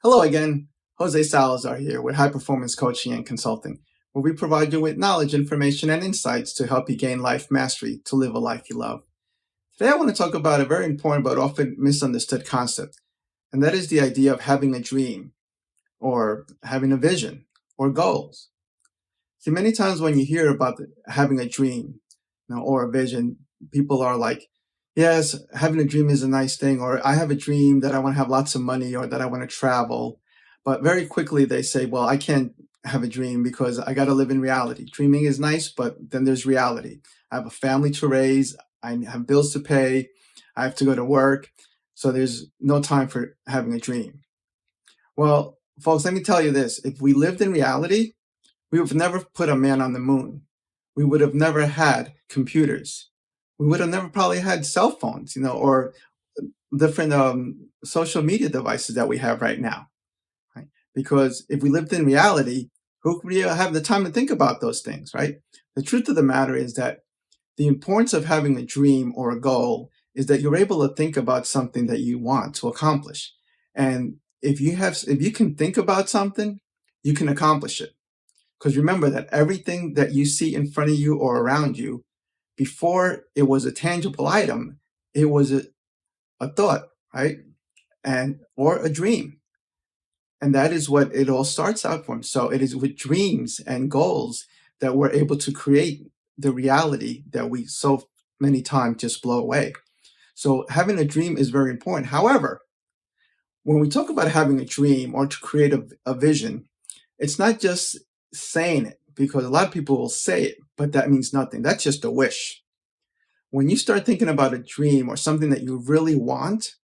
Hello again. Jose Salazar here with High Performance Coaching and Consulting, where we provide you with knowledge, information, and insights to help you gain life mastery to live a life you love. Today, I want to talk about a very important but often misunderstood concept, and that is the idea of having a dream or having a vision or goals. See, many times when you hear about having a dream, or a vision, people are like, yes, having a dream is a nice thing, or I have a dream that I want to have lots of money or that I want to travel. But very quickly they say, well, I can't have a dream because I got to live in reality. Dreaming is nice, but then there's reality. I have a family to raise, I have bills to pay, I have to go to work. So there's no time for having a dream. Well, folks, let me tell you this. If we lived in reality, we would have never put a man on the moon. We would have never had computers. We would have never probably had cell phones, or different social media devices that we have right now. Right? Because if we lived in reality, who would really have the time to think about those things, right? The truth of the matter is that the importance of having a dream or a goal is that you're able to think about something that you want to accomplish. And if you can think about something, you can accomplish it. Because remember that everything that you see in front of you or around you, before it was a tangible item, it was a thought, right? Or a dream. And that is what it all starts out from. So it is with dreams and goals that we're able to create the reality that we so many times just blow away. So having a dream is very important. However, when we talk about having a dream or to create a vision, it's not just saying it, because a lot of people will say it, but that means nothing. That's just a wish. When you start thinking about a dream or something that you really want,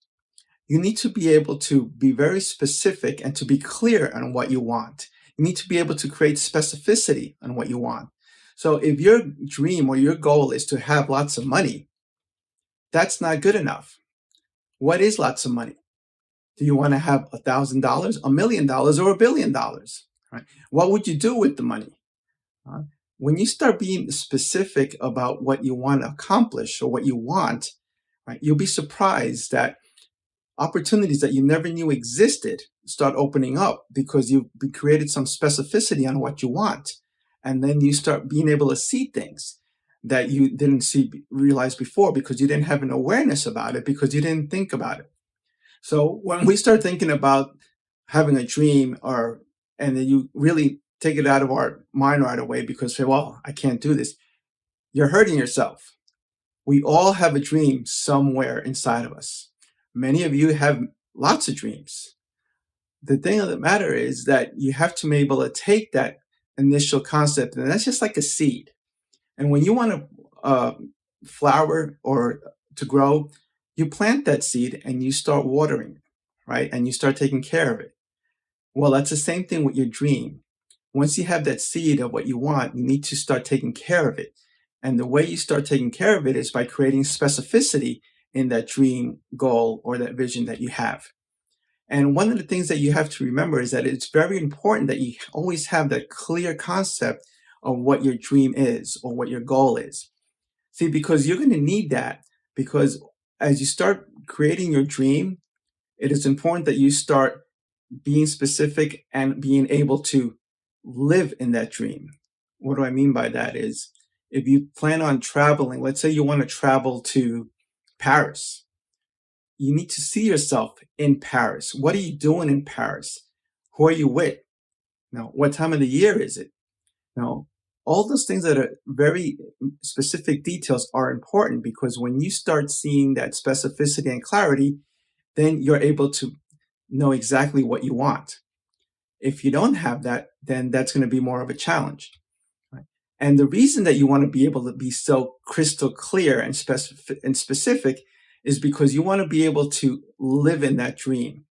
you need to be able to be very specific and to be clear on what you want. You need to be able to create specificity on what you want. So if your dream or your goal is to have lots of money, that's not good enough. What is lots of money? Do you want to have $1,000, $1,000,000, or $1,000,000,000? Right? What would you do with the money? When you start being specific about what you want to accomplish or what you want, right, you'll be surprised that opportunities that you never knew existed start opening up because you've created some specificity on what you want. And then you start being able to see things that you didn't realize before because you didn't have an awareness about it, because you didn't think about it. So when we start thinking about having a dream, and then you really take it out of our mind right away because say, well, I can't do this, you're hurting yourself. We all have a dream somewhere inside of us. Many of you have lots of dreams. The thing of the matter is that you have to be able to take that initial concept, and that's just like a seed. And when you want to flower or to grow, you plant that seed and you start watering it, right? And you start taking care of it. Well, that's the same thing with your dream. Once you have that seed of what you want, you need to start taking care of it. And the way you start taking care of it is by creating specificity in that dream, goal, or that vision that you have. And one of the things that you have to remember is that it's very important that you always have that clear concept of what your dream is or what your goal is. See, because you're going to need that, because as you start creating your dream, it is important that you start being specific and being able to live in that dream. What do I mean by that is, if you plan on traveling, let's say you want to travel to Paris, you need to see yourself in Paris. What are you doing in Paris? Who are you with? Now, what time of the year is it? Now, all those things that are very specific details are important, because when you start seeing that specificity and clarity, then you're able to know exactly what you want. If you don't have that, then that's going to be more of a challenge. Right? And the reason that you want to be able to be so crystal clear and specific is because you want to be able to live in that dream.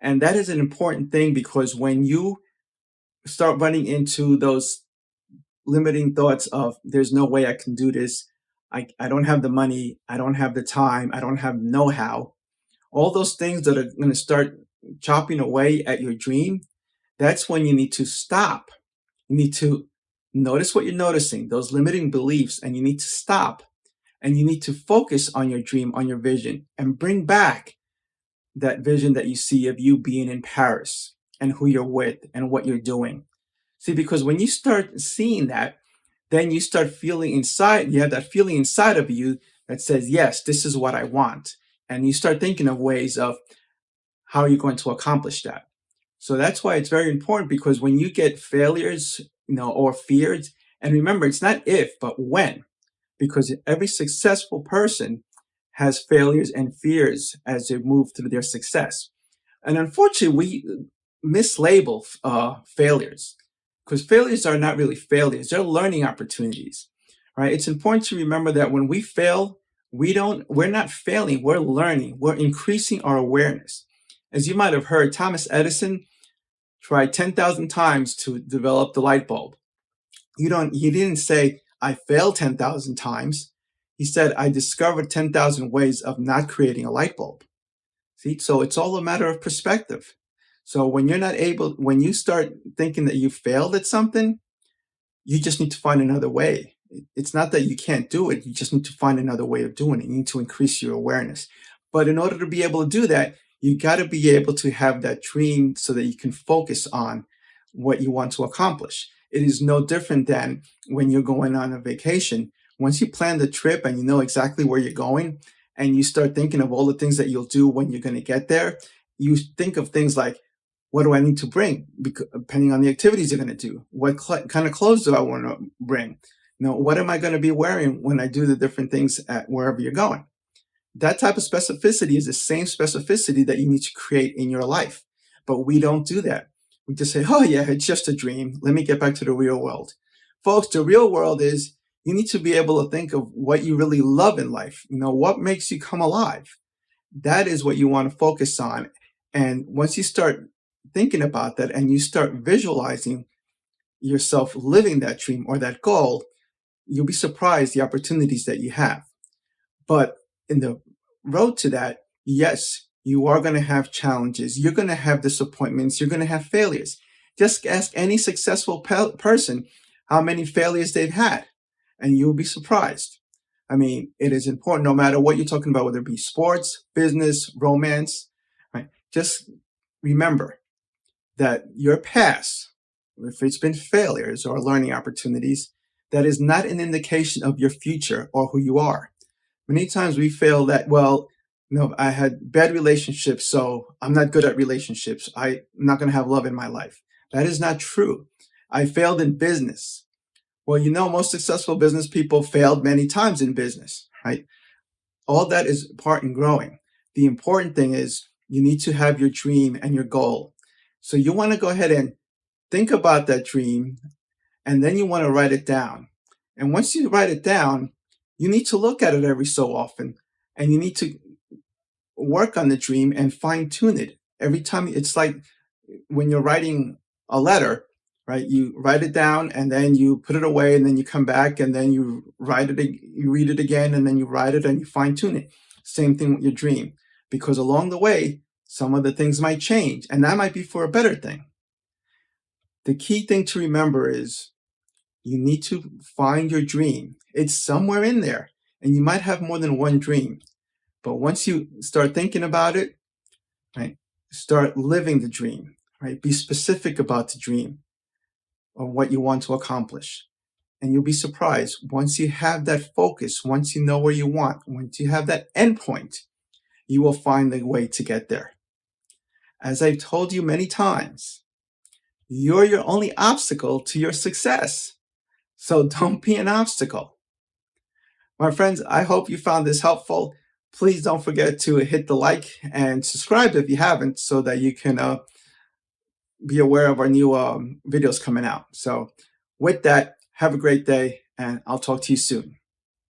And that is an important thing, because when you start running into those limiting thoughts of there's no way I can do this, I don't have the money, I don't have the time, I don't have know-how, all those things that are going to start chopping away at your dream, that's when you need to stop. You need to notice what you're noticing, those limiting beliefs, and you need to stop. And you need to focus on your dream, on your vision, and bring back that vision that you see of you being in Paris and who you're with and what you're doing. See, because when you start seeing that, then you start feeling inside, you have that feeling inside of you that says, yes, this is what I want. And you start thinking of ways of how you're going to accomplish that. So that's why it's very important, because when you get failures, or fears, and remember, it's not if, but when, because every successful person has failures and fears as they move through their success. And unfortunately, we mislabel failures, because failures are not really failures; they're learning opportunities, right? It's important to remember that when we fail, we're not failing; we're learning. We're increasing our awareness. As you might have heard, Thomas Edison tried 10,000 times to develop the light bulb. He didn't say, I failed 10,000 times. He said, I discovered 10,000 ways of not creating a light bulb. See, so it's all a matter of perspective. So when you start thinking that you failed at something, you just need to find another way. It's not that you can't do it. You just need to find another way of doing it. You need to increase your awareness. But in order to be able to do that, you got to be able to have that dream so that you can focus on what you want to accomplish. It is no different than when you're going on a vacation. Once you plan the trip and you know exactly where you're going, and you start thinking of all the things that you'll do when you're going to get there, you think of things like, what do I need to bring? Depending on the activities you're going to do. What kind of clothes do I want to bring? What am I going to be wearing when I do the different things at wherever you're going? That type of specificity is the same specificity that you need to create in your life. But we don't do that. We just say, oh yeah, it's just a dream. Let me get back to the real world. Folks, the real world is you need to be able to think of what you really love in life. What makes you come alive? That is what you want to focus on. And once you start thinking about that and you start visualizing yourself living that dream or that goal, you'll be surprised the opportunities that you have. But in the road to that, yes, you are going to have challenges. You're going to have disappointments. You're going to have failures. Just ask any successful person how many failures they've had, and you'll be surprised. I mean, it is important no matter what you're talking about, whether it be sports, business, romance, right? Just remember that your past, if it's been failures or learning opportunities, that is not an indication of your future or who you are. Many times we fail that, I had bad relationships, so I'm not good at relationships. I'm not going to have love in my life. That is not true. I failed in business. Well, most successful business people failed many times in business, right? All that is part in growing. The important thing is you need to have your dream and your goal. So you want to go ahead and think about that dream, and then you want to write it down. And once you write it down, you need to look at it every so often, and you need to work on the dream and fine tune it every time. It's like when you're writing a letter, right? You write it down and then you put it away, and then you come back and then you read it again, and then you write it and you fine tune it. Same thing with your dream, because along the way, some of the things might change, and that might be for a better thing. The key thing to remember is you need to find your dream. It's somewhere in there, and you might have more than one dream. But once you start thinking about it, right, start living the dream, right? Be specific about the dream or what you want to accomplish. And you'll be surprised once you have that focus, once you know where you want, once you have that endpoint, you will find the way to get there. As I've told you many times, you're your only obstacle to your success. So don't be an obstacle. My friends, I hope you found this helpful. Please don't forget to hit the like and subscribe if you haven't, so that you can be aware of our new videos coming out. So with that, have a great day, and I'll talk to you soon.